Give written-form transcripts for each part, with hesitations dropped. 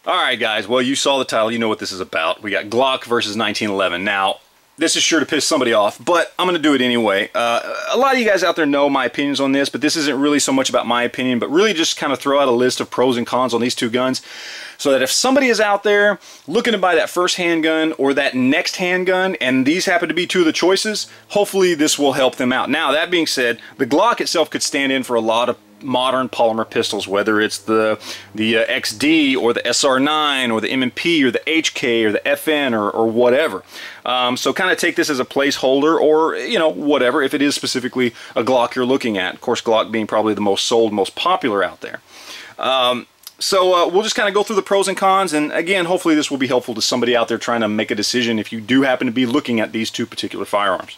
Alright guys, well you saw the title, you know what this is about. We got Glock versus 1911. Now, this is sure to piss somebody off, but I'm going to do it anyway. A lot of you guys out there know my opinions on this, but this isn't really so much about my opinion, but really just kind of throw out a list of pros and cons on these two guns, so that if somebody is out there looking to buy that first handgun or that next handgun, and these happen to be two of the choices, hopefully this will help them out. Now, that being said, the Glock itself could stand in for a lot of modern polymer pistols, whether it's the XD or the SR9 or the M&P or the HK or the FN or whatever. So kind of take this as a placeholder, or you know, whatever, if it is specifically a Glock you're looking at. Of course, Glock being probably the most sold, most popular out there. So we'll just kind of go through the pros and cons, and again, hopefully this will be helpful to somebody out there trying to make a decision if you do happen to be looking at these two particular firearms.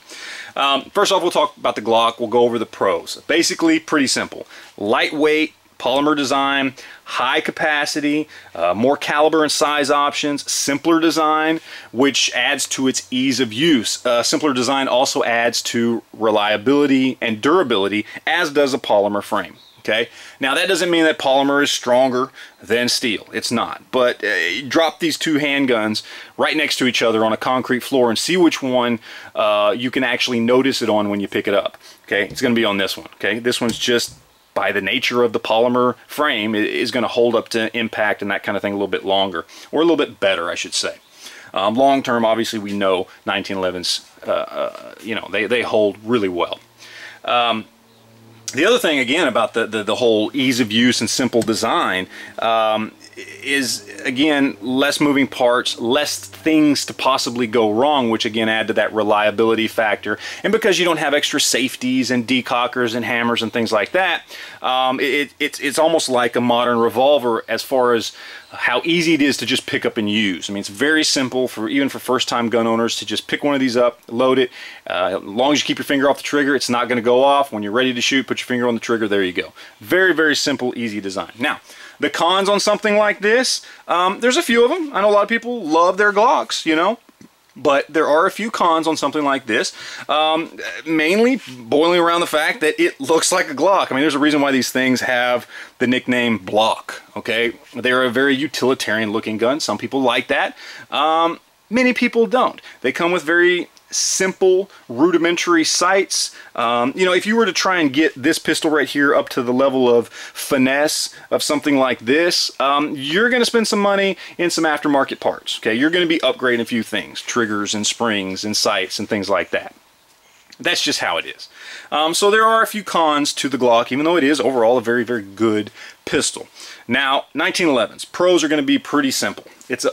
First off, we'll talk about the Glock. We'll go over the pros. Basically, pretty simple. Lightweight, polymer design, high capacity, more caliber and size options, simpler design, which adds to its ease of use. Simpler design also adds to reliability and durability, as does a polymer frame. Okay? Now that doesn't mean that polymer is stronger than steel. It's not. But drop these two handguns right next to each other on a concrete floor and see which one you can actually notice it on when you pick it up. Okay? It's going to be on this one. Okay? This one's just, by the nature of the polymer frame, it is going to hold up to impact and that kind of thing a little bit longer, or a little bit better, I should say. Long term, obviously, we know 1911s, you know, they hold really well. The other thing, again, about the whole ease of use and simple design is, again, less moving parts, less things to possibly go wrong, which again add to that reliability factor. And because you don't have extra safeties and decockers and hammers and things like that, it's almost like a modern revolver as far as how easy it is to just pick up and use. I mean, it's very simple for even for first-time gun owners to just pick one of these up, load it. As long as you keep your finger off the trigger, it's not going to go off. When you're ready to shoot, put your finger on the trigger. There you go. Very, very simple, easy design. Now, the cons on something like this, there's a few of them. I know a lot of people love their Glocks, you know, but there are a few cons on something like this, mainly boiling around the fact that it looks like a Glock. I mean, there's a reason why these things have the nickname Block, okay? They're a very utilitarian looking gun. Some people like that. Many people don't. They come with very simple, rudimentary sights. You know, if you were to try and get this pistol right here up to the level of finesse of something like this, you're going to spend some money in some aftermarket parts. Okay, you're going to be upgrading a few things, triggers and springs and sights and things like that. That's just how it is. So there are a few cons to the Glock, even though it is overall a very, very good pistol. Now, 1911s. Pros are going to be pretty simple. It's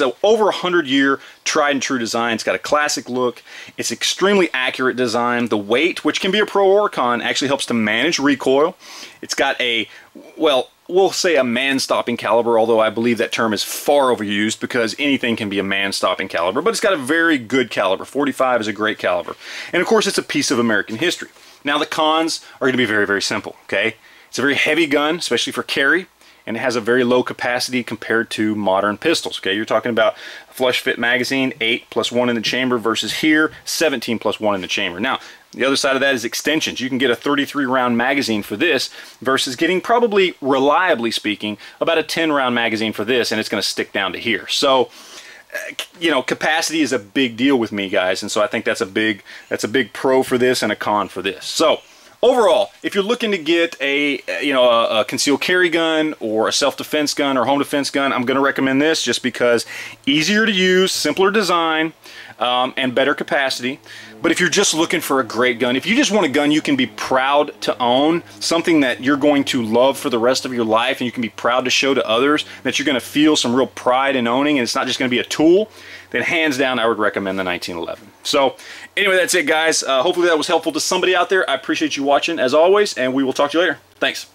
a over 100-year tried and true design. It's got a classic look. It's extremely accurate design. The weight, which can be a pro or a con, actually helps to manage recoil. It's got a, well, we'll say a man-stopping caliber, although I believe that term is far overused because anything can be a man-stopping caliber, but it's got a very good caliber. 45 is a great caliber. And of course, it's a piece of American history. Now, the cons are going to be very, very simple, okay? It's a very heavy gun, especially for carry, and it has a very low capacity compared to modern pistols. Okay, you're talking about a flush fit magazine, 8 plus 1 in the chamber, versus here 17 plus 1 in the chamber. Now, the other side of that is extensions. You can get a 33 round magazine for this versus getting, probably reliably speaking, about a 10 round magazine for this, and it's going to stick down to here. So, you know, capacity is a big deal with me, guys, and so I think that's a big pro for this and a con for this. So, overall, if you're looking to get a concealed carry gun or a self-defense gun or home defense gun, I'm going to recommend this just because easier to use, simpler design, and better capacity. But if you're just looking for a great gun, if you just want a gun you can be proud to own, something that you're going to love for the rest of your life and you can be proud to show to others, that you're going to feel some real pride in owning, and it's not just going to be a tool, then hands down I would recommend the 1911. So anyway, that's it, guys. Hopefully that was helpful to somebody out there. I appreciate you watching as always, and we will talk to you later. Thanks.